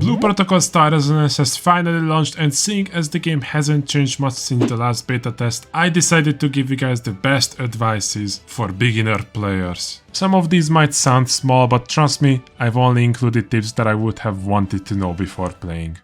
Blue Protocol Star Resonance has finally launched, and seeing as the game hasn't changed much since the last beta test, I decided to give you guys the best advices for beginner players. Some of these might sound small, but trust me, I've only included tips that I would have wanted to know before playing.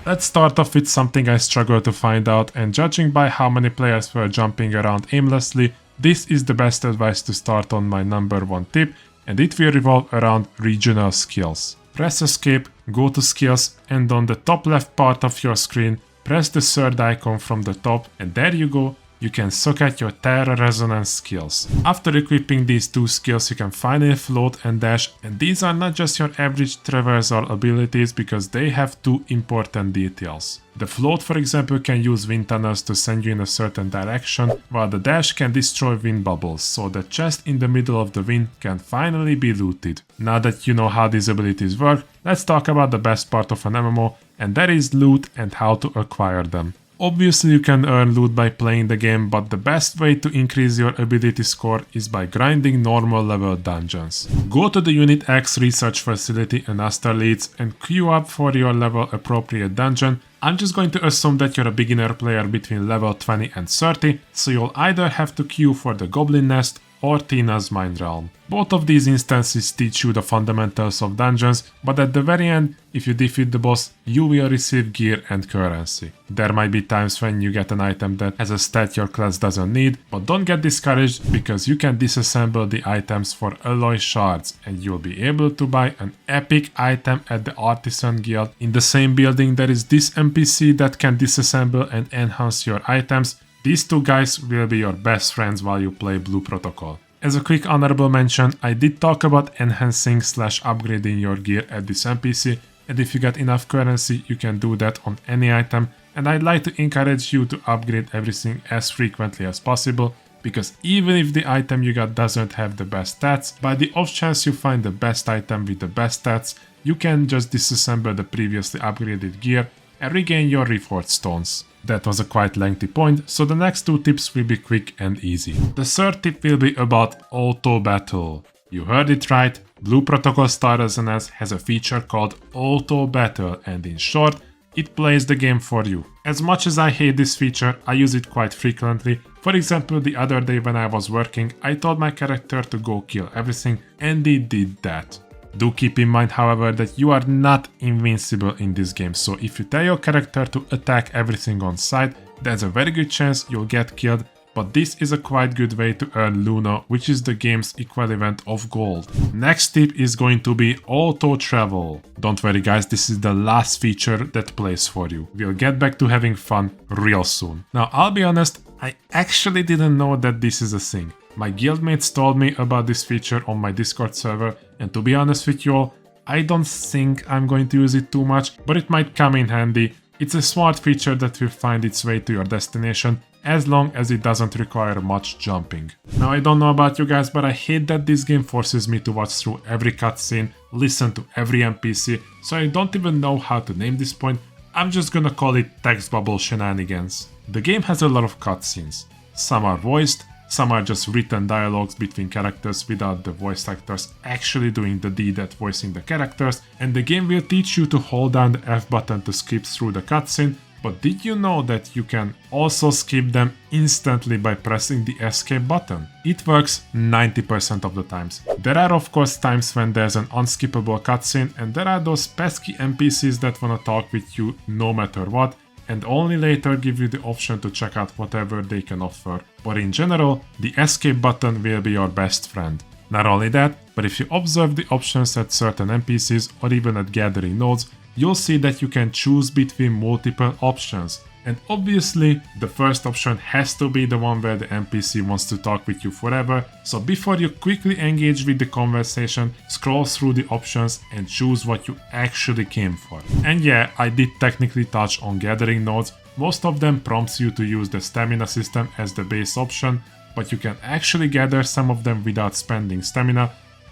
Let's start off with something I struggled to find out, and judging by how many players were jumping around aimlessly, this is the best advice to start on my number one tip, and it will revolve around regional skills. Press escape, go to skills, and on the top left part of your screen, press the third icon from the top, and there you go, you can socket your Terra Resonance skills. After equipping these two skills, you can finally float and dash, and these are not just your average traversal abilities because they have two important details. The float, for example, can use wind tunnels to send you in a certain direction, while the dash can destroy wind bubbles, so the chest in the middle of the wind can finally be looted. Now that you know how these abilities work, let's talk about the best part of an MMO, and that is loot and how to acquire them. Obviously you can earn loot by playing the game, but the best way to increase your ability score is by grinding normal level dungeons. Go to the Unit X research facility in Austerlitz and queue up for your level appropriate dungeon. I'm just going to assume that you're a beginner player between level 20 and 30, so you'll either have to queue for the Goblin Nest or Tina's Mind Realm. Both of these instances teach you the fundamentals of dungeons, but at the very end, if you defeat the boss, you will receive gear and currency. There might be times when you get an item that has a stat your class doesn't need, but don't get discouraged because you can disassemble the items for alloy shards and you'll be able to buy an epic item at the Artisan Guild. In the same building there is this NPC that can disassemble and enhance your items. These two guys will be your best friends while you play Blue Protocol. As a quick honorable mention, I did talk about enhancing / upgrading your gear at this NPC, and if you get enough currency you can do that on any item, and I'd like to encourage you to upgrade everything as frequently as possible, because even if the item you got doesn't have the best stats, by the off chance you find the best item with the best stats, you can just disassemble the previously upgraded gear and regain your reward stones. That was a quite lengthy point, so the next two tips will be quick and easy. The third tip will be about auto battle. You heard it right, Blue Protocol Star Resonance has a feature called auto battle, and in short, it plays the game for you. As much as I hate this feature, I use it quite frequently. For example, the other day when I was working, I told my character to go kill everything, and it did that. Do keep in mind, however, that you are not invincible in this game, so if you tell your character to attack everything on sight, there's a very good chance you'll get killed, but this is a quite good way to earn Luna, which is the game's equivalent of gold. Next tip is going to be auto travel. Don't worry guys, this is the last feature that plays for you. We'll get back to having fun real soon. Now I'll be honest, I actually didn't know that this is a thing. My guildmates told me about this feature on my Discord server, and to be honest with you all, I don't think I'm going to use it too much, but it might come in handy. It's a smart feature that will find its way to your destination, as long as it doesn't require much jumping. Now I don't know about you guys, but I hate that this game forces me to watch through every cutscene, listen to every NPC, so I don't even know how to name this point. I'm just gonna call it text bubble shenanigans. The game has a lot of cutscenes. Some are voiced, some are just written dialogues between characters without the voice actors actually doing the deed at voicing the characters, and the game will teach you to hold down the F button to skip through the cutscene, but did you know that you can also skip them instantly by pressing the escape button? It works 90% of the times. There are of course times when there's an unskippable cutscene, and there are those pesky NPCs that wanna talk with you no matter what, and only later give you the option to check out whatever they can offer. But in general, the escape button will be your best friend. Not only that, but if you observe the options at certain NPCs or even at gathering nodes, you'll see that you can choose between multiple options. And obviously, the first option has to be the one where the NPC wants to talk with you forever, so before you quickly engage with the conversation, scroll through the options and choose what you actually came for. And yeah, I did technically touch on gathering nodes. Most of them prompts you to use the stamina system as the base option, but you can actually gather some of them without spending stamina,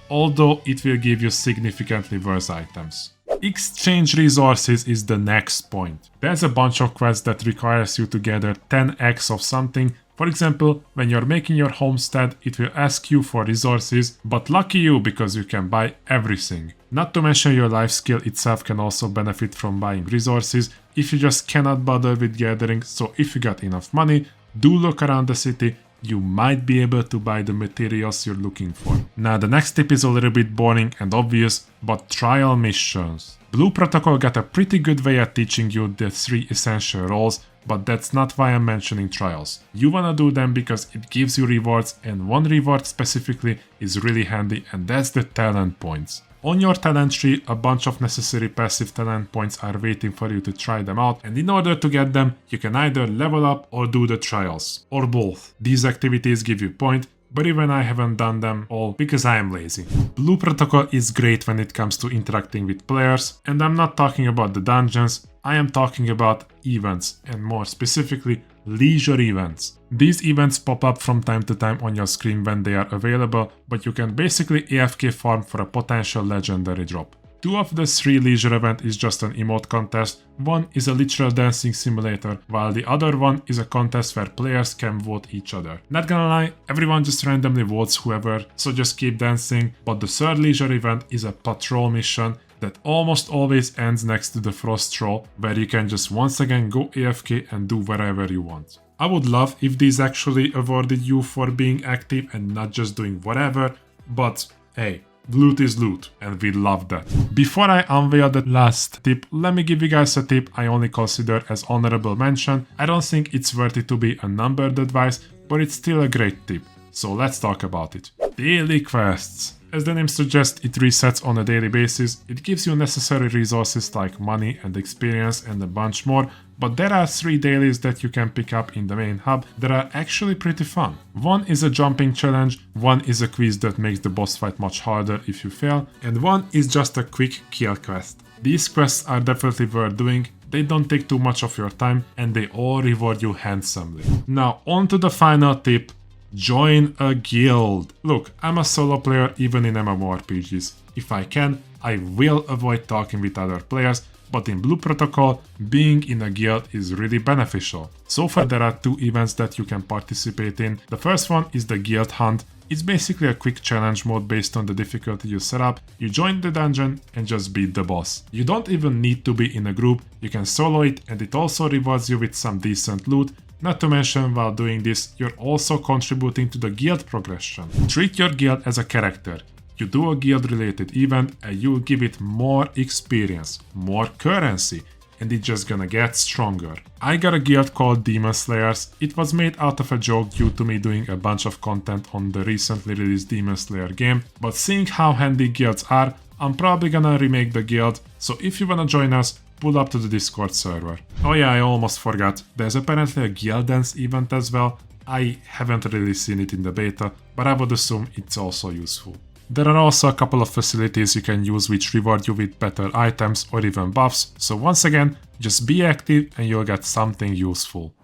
although it will give you significantly worse items. Exchange resources is the next point. There's a bunch of quests that requires you to gather 10x of something. For example, when you're making your homestead, it will ask you for resources, but lucky you because you can buy everything. Not to mention your life skill itself can also benefit from buying resources if you just cannot bother with gathering, so if you got enough money, do look around the city, you might be able to buy the materials you're looking for. Now the next tip is a little bit boring and obvious, but trial missions. Blue Protocol got a pretty good way at teaching you the 3 essential roles, but that's not why I'm mentioning trials. You wanna do them because it gives you rewards, and one reward specifically is really handy, and that's the talent points. On your talent tree, a bunch of necessary passive talent points are waiting for you to try them out, and in order to get them, you can either level up or do the trials, or both. These activities give you point, but even I haven't done them all because I am lazy. Blue Protocol is great when it comes to interacting with players, and I'm not talking about the dungeons, I am talking about events, and more specifically, leisure events. These events pop up from time to time on your screen when they are available, but you can basically AFK farm for a potential legendary drop. 2 of the 3 leisure event is just an emote contest, one is a literal dancing simulator, while the other one is a contest where players can vote each other. Not gonna lie, everyone just randomly votes whoever, so just keep dancing, but the 3rd leisure event is a patrol mission that almost always ends next to the frost troll, where you can just once again go AFK and do whatever you want. I would love if these actually awarded you for being active and not just doing whatever, but hey, loot is loot, and we love that. Before I unveil the last tip, let me give you guys a tip I only consider as honorable mention. I don't think it's worthy to be a numbered advice, but it's still a great tip. So let's talk about it. Daily quests. As the name suggests, it resets on a daily basis. It gives you necessary resources like money and experience and a bunch more, but there are 3 dailies that you can pick up in the main hub that are actually pretty fun. One is a jumping challenge, one is a quiz that makes the boss fight much harder if you fail, and one is just a quick kill quest. These quests are definitely worth doing, they don't take too much of your time, and they all reward you handsomely. Now on to the final tip. Join a guild. Look, I'm a solo player even in MMORPGs. If I can, I will avoid talking with other players, but in Blue Protocol, being in a guild is really beneficial. So far there are 2 events that you can participate in. The first one is the Guild Hunt. It's basically a quick challenge mode based on the difficulty you set up. You join the dungeon and just beat the boss. You don't even need to be in a group, you can solo it, and it also rewards you with some decent loot. Not to mention, while doing this, you're also contributing to the guild progression. Treat your guild as a character. You do a guild related event and you'll give it more experience, more currency, and it's just gonna get stronger. I got a guild called Demon Slayers. It was made out of a joke due to me doing a bunch of content on the recently released Demon Slayer game, but seeing how handy guilds are, I'm probably gonna remake the guild, so if you wanna join us, pull up to the Discord server. Oh yeah, I almost forgot, there's apparently a guild dance event as well. I haven't really seen it in the beta, but I would assume it's also useful. There are also a couple of facilities you can use which reward you with better items or even buffs, so once again, just be active and you'll get something useful.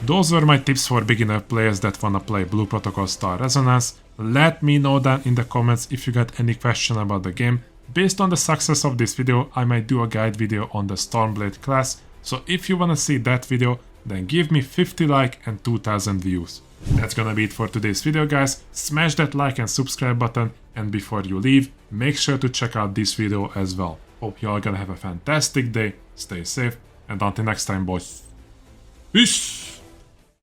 Those were my tips for beginner players that wanna play Blue Protocol Star Resonance. Let me know down in the comments if you got any question about the game. Based on the success of this video, I might do a guide video on the Stormblade class, so if you wanna see that video, then give me 50 likes and 2000 views. That's gonna be it for today's video, guys. Smash that like and subscribe button, and before you leave, make sure to check out this video as well. Hope you all gonna have a fantastic day, stay safe, and until next time, boys. Peace!